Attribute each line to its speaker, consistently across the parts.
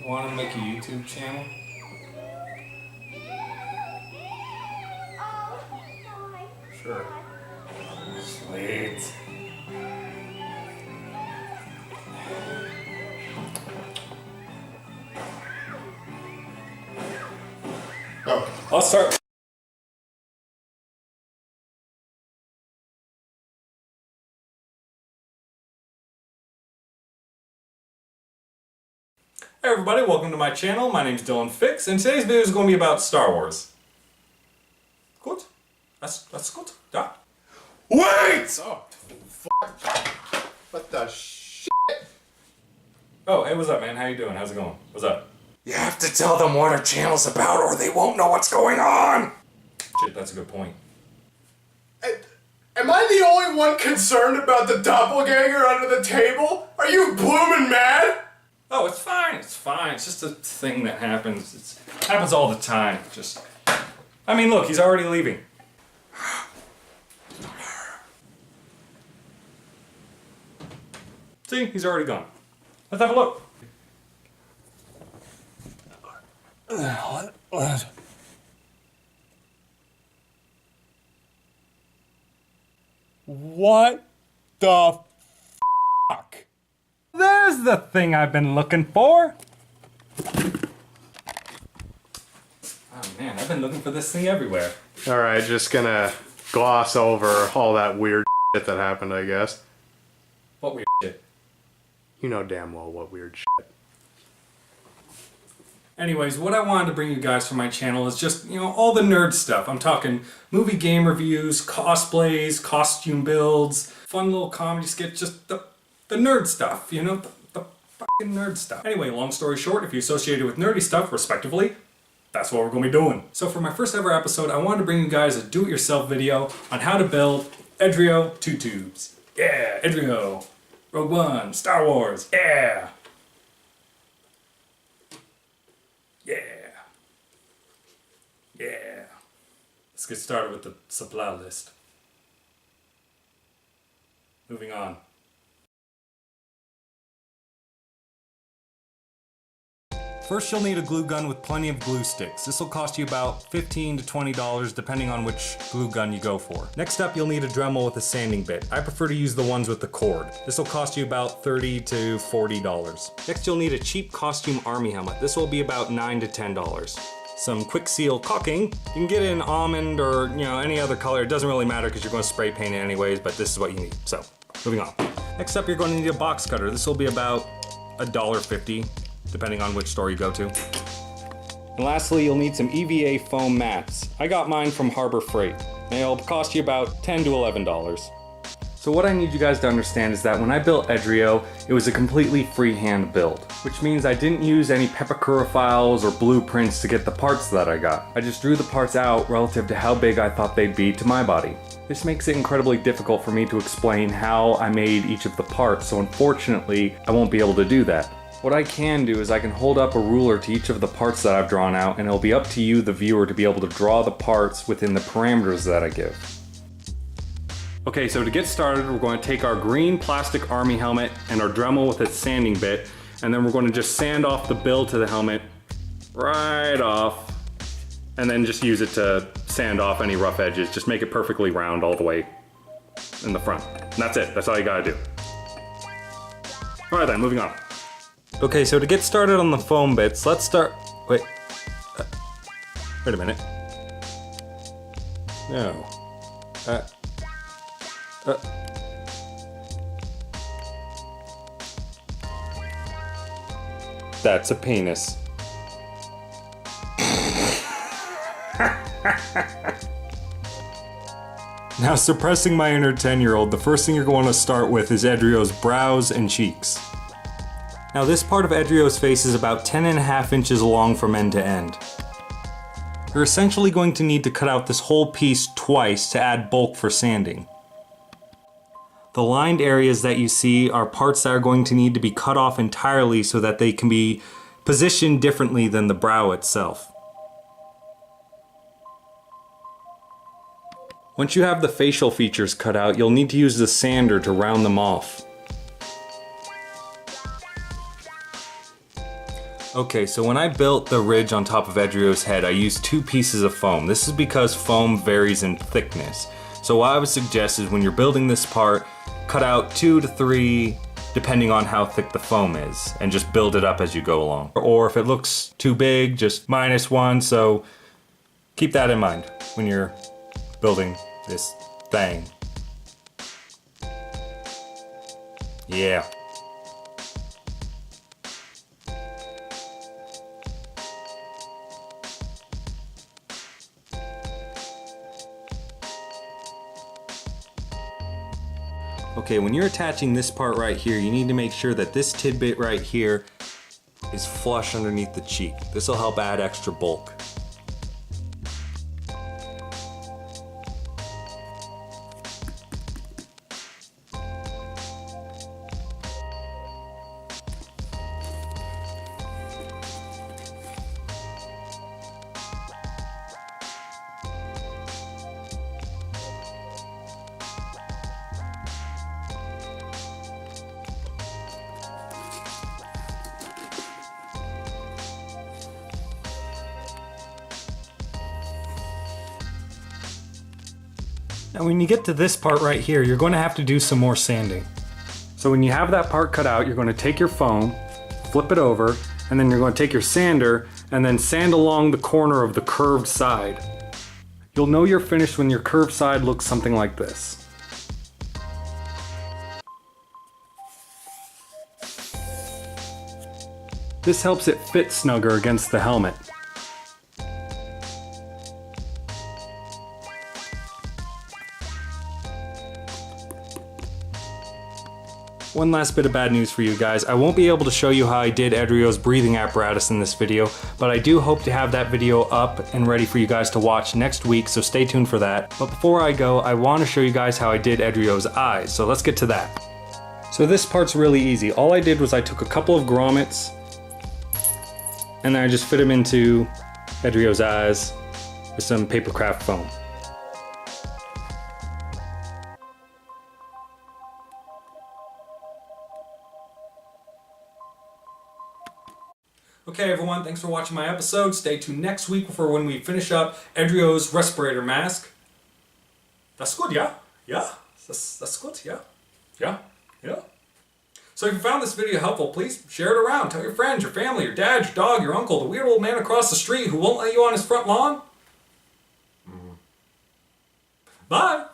Speaker 1: Want to make a YouTube channel? Sure. Sweet.
Speaker 2: Oh.
Speaker 1: I'll start. Hey everybody, welcome to my channel. My name's Dylan Fix, and today's video is going to be about Star Wars. Good? That's good. Yeah.
Speaker 2: Wait! Oh, fuck. What the shit?
Speaker 1: Oh, hey, what's up, man? How you doing? How's it going? What's up?
Speaker 2: You have to tell them what our channel's about or they won't know what's going on!
Speaker 1: Shit, that's a good point.
Speaker 2: Am I the only one concerned about the doppelganger under the table? Are you bloomin' mad?
Speaker 1: Oh, it's fine. It's fine. It's just a thing that happens. It happens all the time. I mean, look, he's already leaving. See, he's already gone. Let's have a look. What? What the fuck? There's the thing I've been looking for. Oh man, I've been looking for this thing everywhere.
Speaker 3: Alright, just gonna gloss over all that weird shit that happened, I guess.
Speaker 1: What weird shit?
Speaker 3: You know damn well what weird shit.
Speaker 1: Anyways, what I wanted to bring you guys from my channel is just, all the nerd stuff. I'm talking movie game reviews, cosplays, costume builds, fun little comedy skits, just the nerd stuff, the fucking nerd stuff. Anyway, long story short, if you associate it with nerdy stuff, respectively, that's what we're going to be doing. So for my first ever episode, I wanted to bring you guys a do-it-yourself video on how to build Edrio Two tubes. Yeah, Edrio, Rogue One, Star Wars, yeah! Yeah. Yeah. Let's get started with the supply list. Moving on. First, you'll need a glue gun with plenty of glue sticks. This will cost you about $15 to $20 depending on which glue gun you go for. Next up, you'll need a Dremel with a sanding bit. I prefer to use the ones with the cord. This will cost you about $30 to $40. Next, you'll need a cheap costume army helmet. This will be about $9 to $10. Some quick seal caulking. You can get it in almond or any other color. It doesn't really matter because you're going to spray paint it anyways, but this is what you need. So, moving on. Next up, you're going to need a box cutter. This will be about $1.50. depending on which store you go to. And lastly, you'll need some EVA foam mats. I got mine from Harbor Freight. It'll cost you about $10 to $11. So what I need you guys to understand is that when I built Edrio, it was a completely freehand build, which means I didn't use any Pepakura files or blueprints to get the parts that I got. I just drew the parts out relative to how big I thought they'd be to my body. This makes it incredibly difficult for me to explain how I made each of the parts, so unfortunately, I won't be able to do that. What I can do is I can hold up a ruler to each of the parts that I've drawn out, and it'll be up to you, the viewer, to be able to draw the parts within the parameters that I give. Okay, so to get started, we're going to take our green plastic army helmet and our Dremel with its sanding bit, and then we're going to just sand off the bill to the helmet right off, and then just use it to sand off any rough edges. Just make it perfectly round all the way in the front. And that's it. That's all you gotta do. Alright then, moving on. Okay, so to get started on the foam bits, let's start... Wait a minute. No. That's a penis. Now, suppressing my inner 10-year-old, the first thing you're going to start with is Edrio's brows and cheeks. Now this part of Edrio's face is about 10.5 inches long from end to end. You're essentially going to need to cut out this whole piece twice to add bulk for sanding. The lined areas that you see are parts that are going to need to be cut off entirely so that they can be positioned differently than the brow itself. Once you have the facial features cut out, you'll need to use the sander to round them off. Okay, so when I built the ridge on top of Edrio's head, I used 2 pieces of foam. This is because foam varies in thickness. So what I would suggest is when you're building this part, cut out 2 to 3, depending on how thick the foam is, and just build it up as you go along. Or if it looks too big, just -1, so keep that in mind when you're building this thing. Yeah. Okay, when you're attaching this part right here, you need to make sure that this tidbit right here is flush underneath the cheek. This will help add extra bulk. Now when you get to this part right here, you're going to have to do some more sanding. So when you have that part cut out, you're going to take your foam, flip it over, and then you're going to take your sander and then sand along the corner of the curved side. You'll know you're finished when your curved side looks something like this. This helps it fit snugger against the helmet. One last bit of bad news for you guys. I won't be able to show you how I did Edrio's breathing apparatus in this video, but I do hope to have that video up and ready for you guys to watch next week, so stay tuned for that. But before I go, I want to show you guys how I did Edrio's eyes, so let's get to that. So this part's really easy. All I did was I took a couple of grommets, and then I just fit them into Edrio's eyes with some paper craft foam. Okay everyone, thanks for watching my episode. Stay tuned next week for when we finish up Edrio's respirator mask. That's good, yeah? Yeah? That's good, yeah? Yeah? Yeah? So if you found this video helpful, please share it around. Tell your friends, your family, your dad, your dog, your uncle, the weird old man across the street who won't let you on his front lawn. Bye!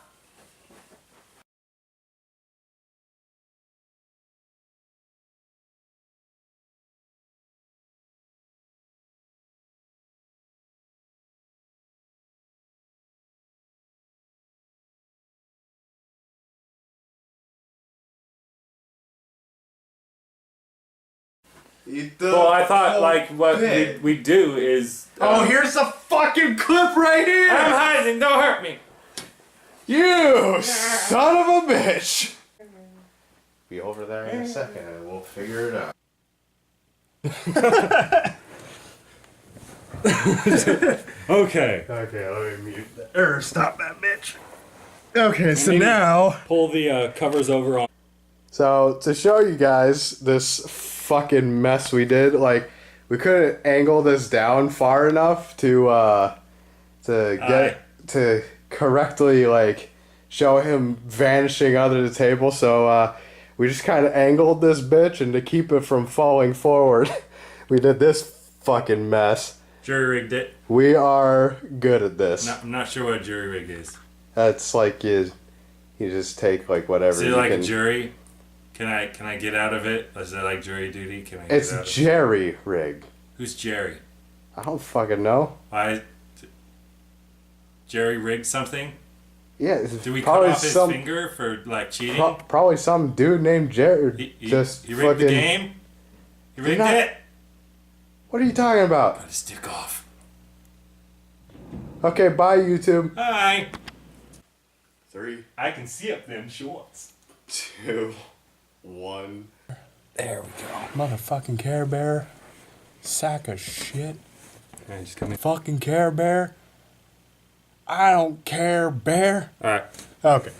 Speaker 3: Well, I thought like what we do is.
Speaker 2: Oh, here's the fucking clip right here!
Speaker 1: I'm hiding, don't hurt me!
Speaker 2: You son of a bitch!
Speaker 3: Be over there in a second and we'll figure it out.
Speaker 1: Okay.
Speaker 2: Okay, let me mute that. Or stop that bitch. Okay, so now
Speaker 1: Pull the covers over on.
Speaker 3: So to show you guys this fucking mess we did, like we couldn't angle this down far enough to get to correctly like show him vanishing under the table. So we just kind of angled this bitch, and to keep it from falling forward, we did this fucking mess.
Speaker 1: Jury rigged it.
Speaker 3: We are good at this.
Speaker 1: I'm not sure what a jury rig is.
Speaker 3: That's like you just take like whatever.
Speaker 1: Is it like a jury? Can I get out of it? Is it like jury duty? Can I get
Speaker 3: It's
Speaker 1: out of it?
Speaker 3: jerry rig.
Speaker 1: Who's Jerry?
Speaker 3: I don't fucking know.
Speaker 1: Why? Jerry rigged something?
Speaker 3: Yeah,
Speaker 1: Did we cut off his finger for like cheating?
Speaker 3: Probably some dude named Jerry.
Speaker 1: He rigged the game? He rigged it?
Speaker 3: What are you talking about?
Speaker 1: Cut his dick off.
Speaker 3: Okay, bye YouTube.
Speaker 1: Hi.
Speaker 2: 3,
Speaker 1: I can see up them shorts.
Speaker 2: 2, 1.
Speaker 4: There we go. Motherfucking Care Bear. Sack of shit.
Speaker 1: Alright, just come in.
Speaker 4: Fucking Care Bear. I don't care, bear.
Speaker 1: Alright.
Speaker 4: Okay.